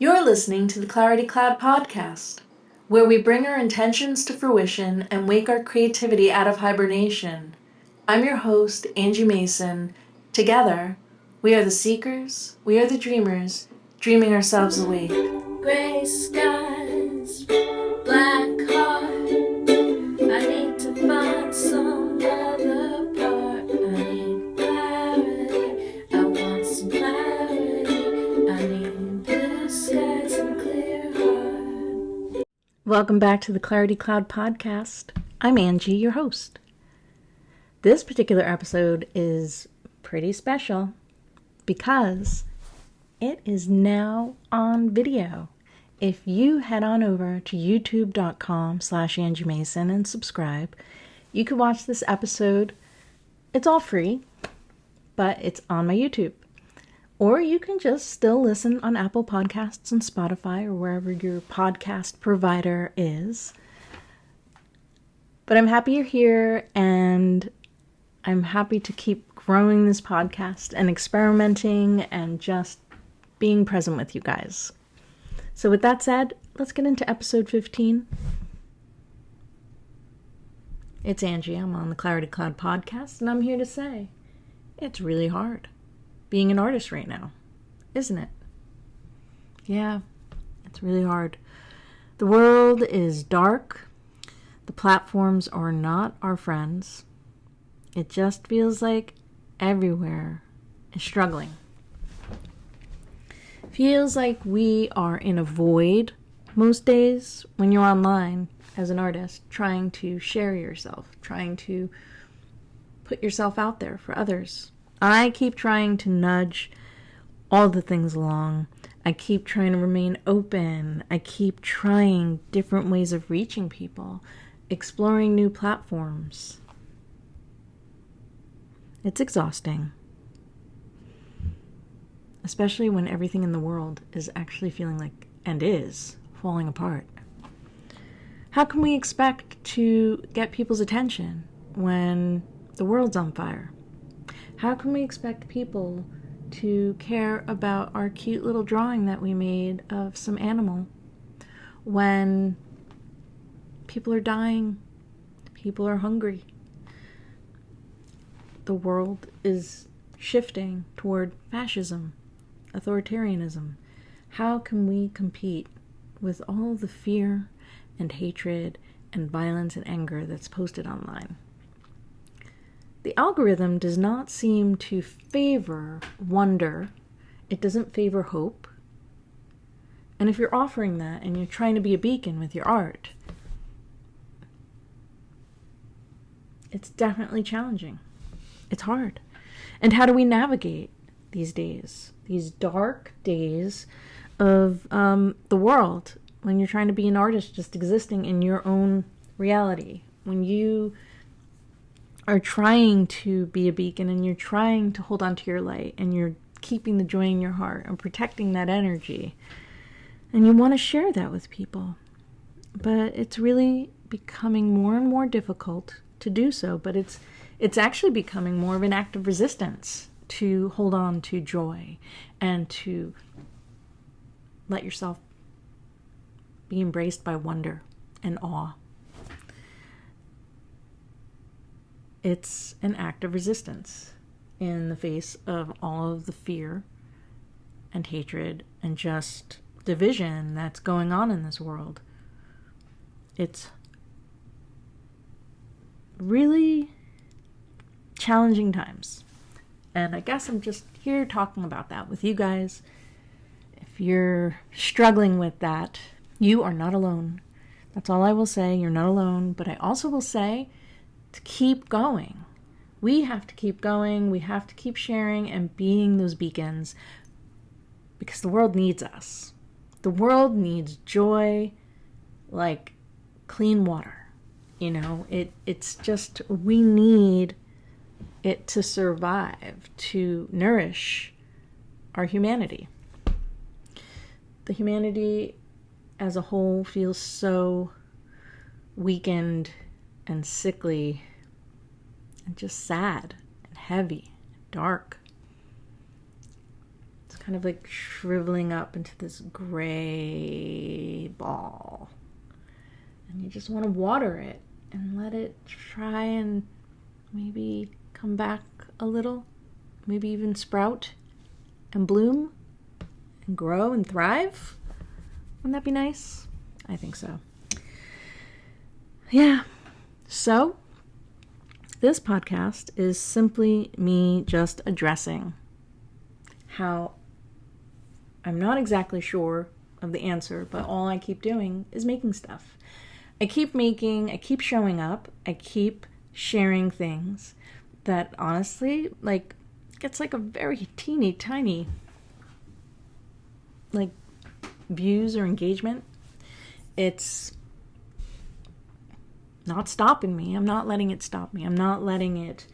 You're listening to the Clarity Cloud podcast, where we bring our intentions to fruition and wake our creativity out of hibernation. I'm your host, Angie Mason. Together, we are the seekers, we are the dreamers, dreaming ourselves awake. Gray skies, black heart, I need to find some other part. I need clarity, I want some clarity, I need blue skies and clear heart. Welcome back to the Clarity Cloud podcast. I'm Angie, your host. This particular episode is pretty special because it is now on video. If you head on over to youtube.com/Angie Mason and subscribe, you can watch this episode. It's all free, but it's on my YouTube. Or you can just still listen on Apple Podcasts and Spotify or wherever your podcast provider is. But I'm happy you're here, and I'm happy to keep growing this podcast and experimenting and just being present with you guys. So with that said, let's get into episode 15. It's Angie. I'm on the Clarity Cloud podcast, and I'm here to say it's really hard being an artist right now, isn't it? Yeah, it's really hard. The world is dark. The platforms are not our friends. It just feels like everywhere is struggling. Feels like we are in a void most days when you're online as an artist, trying to share yourself, trying to put yourself out there for others. I keep trying to nudge all the things along. I keep trying to remain open. I keep trying different ways of reaching people, exploring new platforms. It's exhausting, especially when everything in the world is actually feeling like, and is, falling apart. How can we expect to get people's attention when the world's on fire? How can we expect people to care about our cute little drawing that we made of some animal when people are dying, people are hungry? The world is shifting toward fascism, authoritarianism. How can we compete with all the fear and hatred and violence and anger that's posted online? The algorithm does not seem to favor wonder. It doesn't favor hope. And if you're offering that and you're trying to be a beacon with your art, it's definitely challenging. It's hard. And how do we navigate these days, these dark days of the world, when you're trying to be an artist just existing in your own reality, when you are trying to be a beacon and you're trying to hold on to your light and you're keeping the joy in your heart and protecting that energy, and you want to share that with people, but it's really becoming more and more difficult to do so. But it's actually becoming more of an act of resistance to hold on to joy and to let yourself be embraced by wonder and awe. It's an act of resistance in the face of all of the fear and hatred and just division that's going on in this world. It's really challenging times. And I guess I'm just here talking about that with you guys. If you're struggling with that, you are not alone. That's all I will say. You're not alone. But I also will say to keep going. We have to keep going. We have to keep sharing and being those beacons, because the world needs us. The world needs joy like clean water. You know, it's just, we need it to survive, to nourish our humanity. The humanity as a whole feels so weakened and sickly and just sad and heavy and dark. It's kind of like shriveling up into this gray ball. And you just want to water it and let it try and maybe come back a little, maybe even sprout and bloom and grow and thrive. Wouldn't that be nice? I think so. Yeah. So this podcast is simply me just addressing how I'm not exactly sure of the answer, but all I keep doing is making stuff. I keep showing up, I keep sharing things that honestly, like, gets like a very teeny tiny, like, views or engagement. It's not stopping me. I'm not letting it stop me. I'm not letting it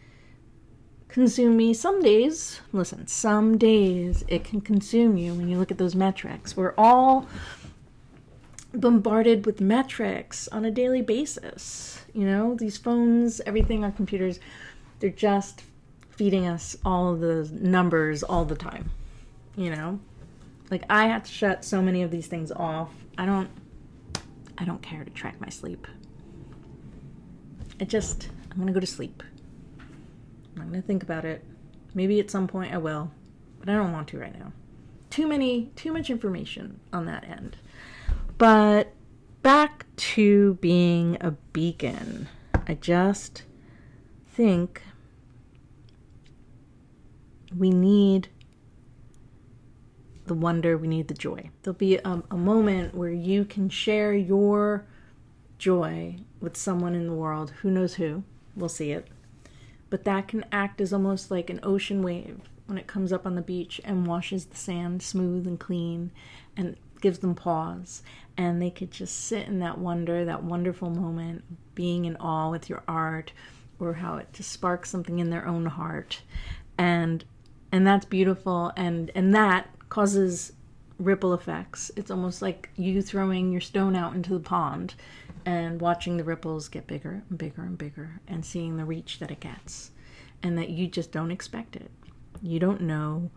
consume me. Some days it can consume you when you look at those metrics. We're all bombarded with metrics on a daily basis. You know, these phones, everything, our computers, they're just feeding us all of the numbers all the time. You know, like, I have to shut so many of these things off. I don't care to track my sleep. I'm going to go to sleep. I'm not going to think about it. Maybe at some point I will, but I don't want to right now. Too much information on that end. But back to being a beacon. I just think we need the wonder, we need the joy. There'll be a moment where you can share your joy with someone in the world, who knows who, we'll see it. But that can act as almost like an ocean wave when it comes up on the beach and washes the sand smooth and clean and gives them pause. And they could just sit in that wonder, that wonderful moment, being in awe with your art, or how it just sparks something in their own heart. And that's beautiful, and that causes ripple effects. It's almost like you throwing your stone out into the pond and watching the ripples get bigger and bigger and bigger, and seeing the reach that it gets, and that you just don't expect it. You don't know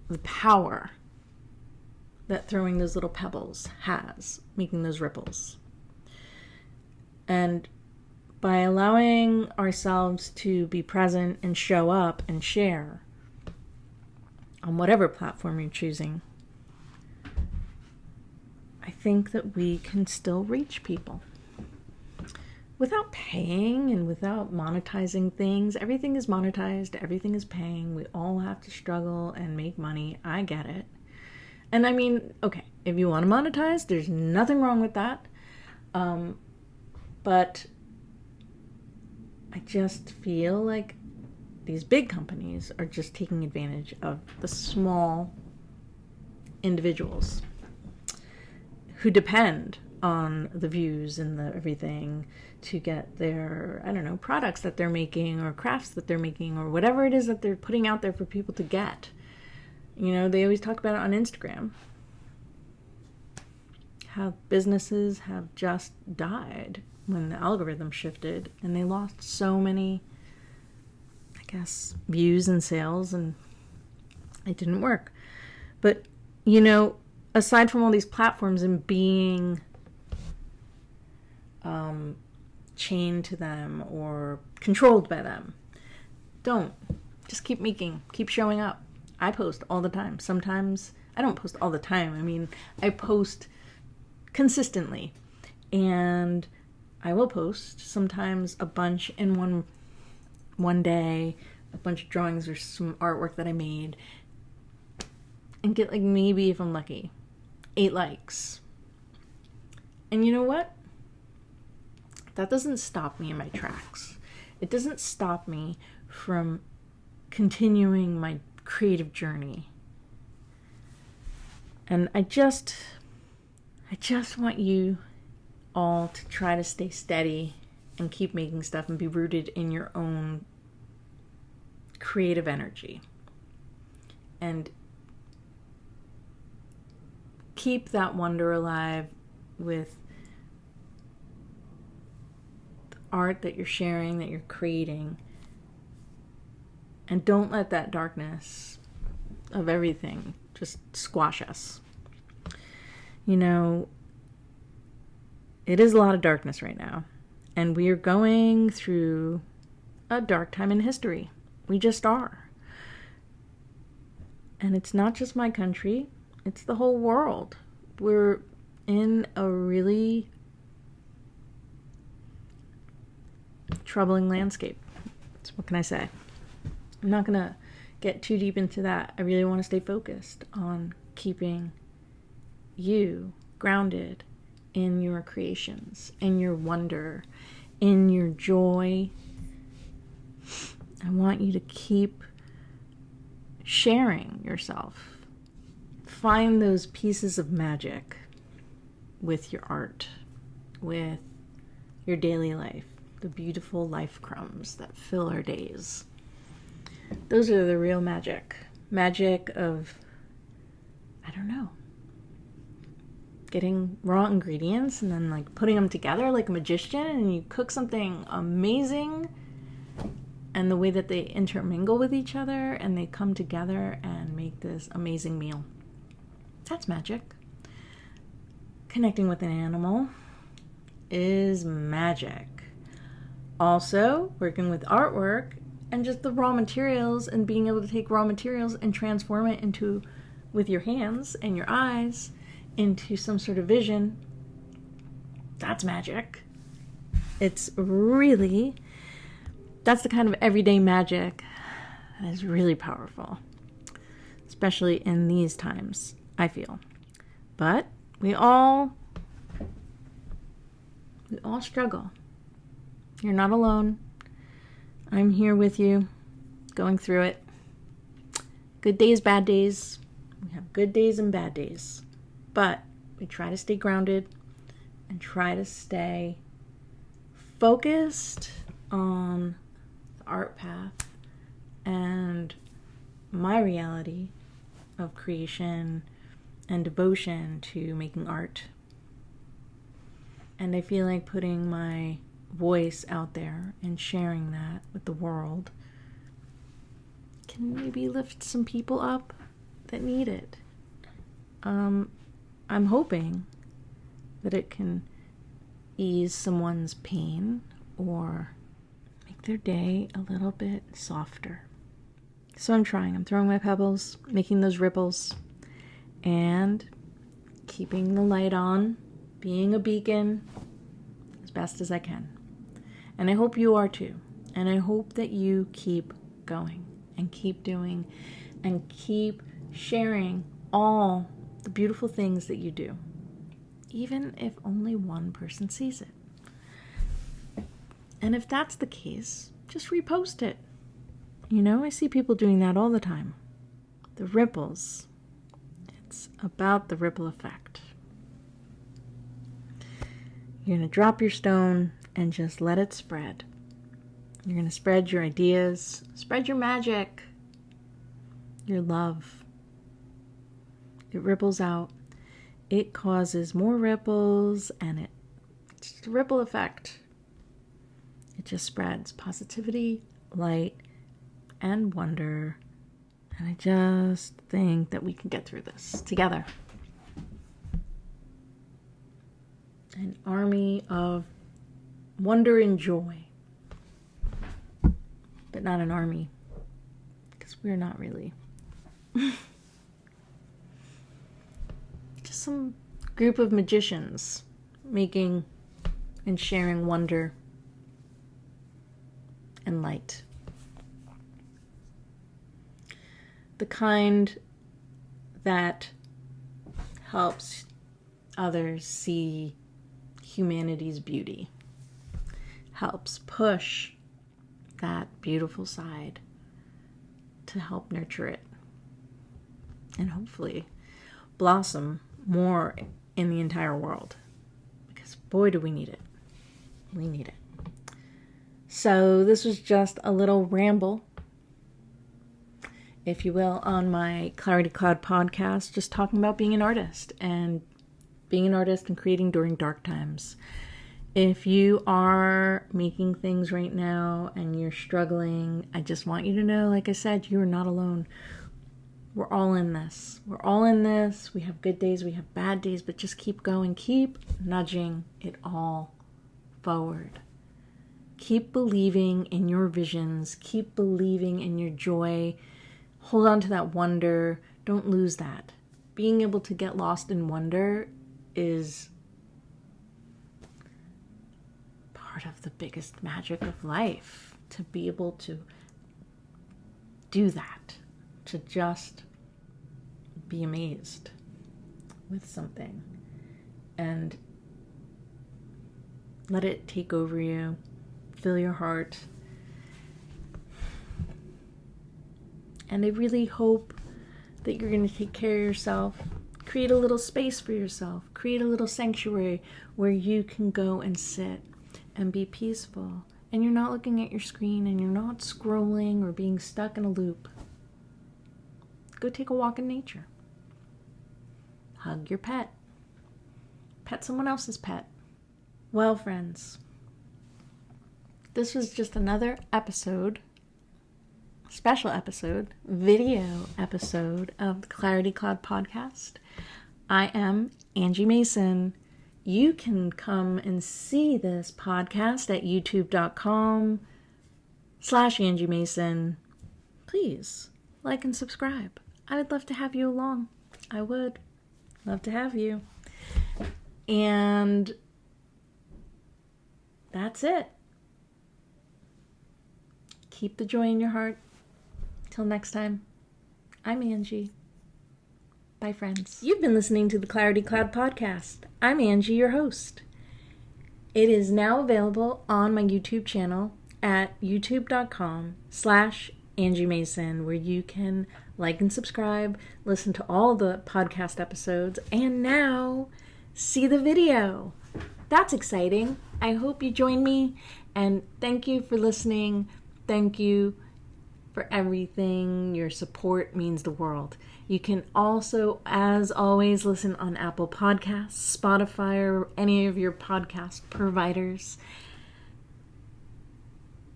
the power that throwing those little pebbles has, making those ripples. And by allowing ourselves to be present and show up and share on whatever platform you're choosing, I think that we can still reach people without paying and without monetizing things. Everything is monetized, everything is paying. We all have to struggle and make money. I get it. And I mean, okay, if you want to monetize, there's nothing wrong with that. But I just feel like these big companies are just taking advantage of the small individuals who depend on the views and the everything to get their, I don't know, products that they're making or crafts that they're making or whatever it is that they're putting out there for people to get. You know, they always talk about it on Instagram, how businesses have just died when the algorithm shifted and they lost so many, I guess, views and sales, and it didn't work. But, you know, aside from all these platforms and being chained to them or controlled by them, just keep making, keep showing up. I post all the time. Sometimes I don't post all the time. I mean, I post consistently, and I will post sometimes a bunch in one day, a bunch of drawings or some artwork that I made, and get, like, maybe, if I'm lucky, 8 likes. And you know what? That doesn't stop me in my tracks. It doesn't stop me from continuing my creative journey. And I just want you all to try to stay steady and keep making stuff and be rooted in your own creative energy. And keep that wonder alive with the art that you're sharing, that you're creating. And don't let that darkness of everything just squash us. You know, it is a lot of darkness right now, and we are going through a dark time in history. We just are. And it's not just my country, it's the whole world. We're in a really troubling landscape. So what can I say? I'm not going to get too deep into that. I really want to stay focused on keeping you grounded in your creations, in your wonder, in your joy. I want you to keep sharing yourself. Find those pieces of magic with your art, with your daily life, the beautiful life crumbs that fill our days. Those are the real magic. Magic of, I don't know, getting raw ingredients and then like putting them together like a magician, and you cook something amazing, and the way that they intermingle with each other and they come together and make this amazing meal. That's magic. Connecting with an animal is magic. Also, working with artwork and just the raw materials and being able to take raw materials and transform it into, with your hands and your eyes, into some sort of vision. That's magic. It's really, that's the kind of everyday magic that is really powerful, especially in these times, I feel. But we all struggle. You're not alone. I'm here with you, going through it. Good days, bad days. We have good days and bad days. But we try to stay grounded and try to stay focused on the art path and my reality of creation and devotion to making art. And I feel like putting my voice out there and sharing that with the world can maybe lift some people up that need it. I'm hoping that it can ease someone's pain or make their day a little bit softer. So I'm trying. I'm throwing my pebbles, making those ripples, and keeping the light on, being a beacon as best as I can. And I hope you are too. And I hope that you keep going and keep doing and keep sharing all the beautiful things that you do, even if only one person sees it. And if that's the case, just repost it. You know, I see people doing that all the time. The ripples. It's about the ripple effect. You're going to drop your stone and just let it spread. You're going to spread your ideas, spread your magic, your love. It ripples out. It causes more ripples, and it's just a ripple effect. It just spreads positivity, light, and wonder. And I just think that we can get through this together. An army of wonder and joy. But not an army, because we're not really. Just some group of magicians making and sharing wonder and light. The kind that helps others see humanity's beauty, helps push that beautiful side to help nurture it and hopefully blossom more in the entire world, because boy do we need it. We need it. So this was just a little ramble, if you will, on my Clarity Cloud podcast, just talking about being an artist and creating during dark times. If you are making things right now and you're struggling, I just want you to know, like I said, you are not alone. We're all in this. We're all in this. We have good days, we have bad days, but just keep going. Keep nudging it all forward. Keep believing in your visions. Keep believing in your joy. Hold on to that wonder. Don't lose that. Being able to get lost in wonder is part of the biggest magic of life. To be able to do that. To just be amazed with something and let it take over you, fill your heart. And I really hope that you're going to take care of yourself. Create a little space for yourself. Create a little sanctuary where you can go and sit and be peaceful. And you're not looking at your screen and you're not scrolling or being stuck in a loop. Go take a walk in nature. Hug your pet. Pet someone else's pet. Well, friends, this was just another episode, special episode, video episode of the Clarity Cloud podcast. I am Angie Mason. You can come and see this podcast at youtube.com/Angie Mason. Please like and subscribe. I would love to have you along. I would love to have you. And that's it. Keep the joy in your heart. Till next time, I'm Angie. Bye, friends. You've been listening to the Clarity Cloud podcast. I'm Angie, your host. It is now available on my YouTube channel at youtube.com/Angie Mason, where you can like and subscribe, listen to all the podcast episodes, and now see the video. That's exciting. I hope you join me, and thank you for listening. Thank you for everything. Your support means the world. You can also, as always, listen on Apple Podcasts, Spotify, or any of your podcast providers.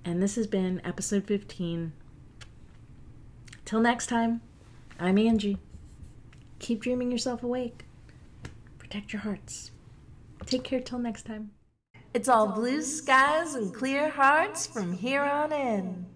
And this has been episode 15. Till next time, I'm Angie. Keep dreaming yourself awake. Protect your hearts. Take care till next time. It's all blue skies and clear hearts from here on in.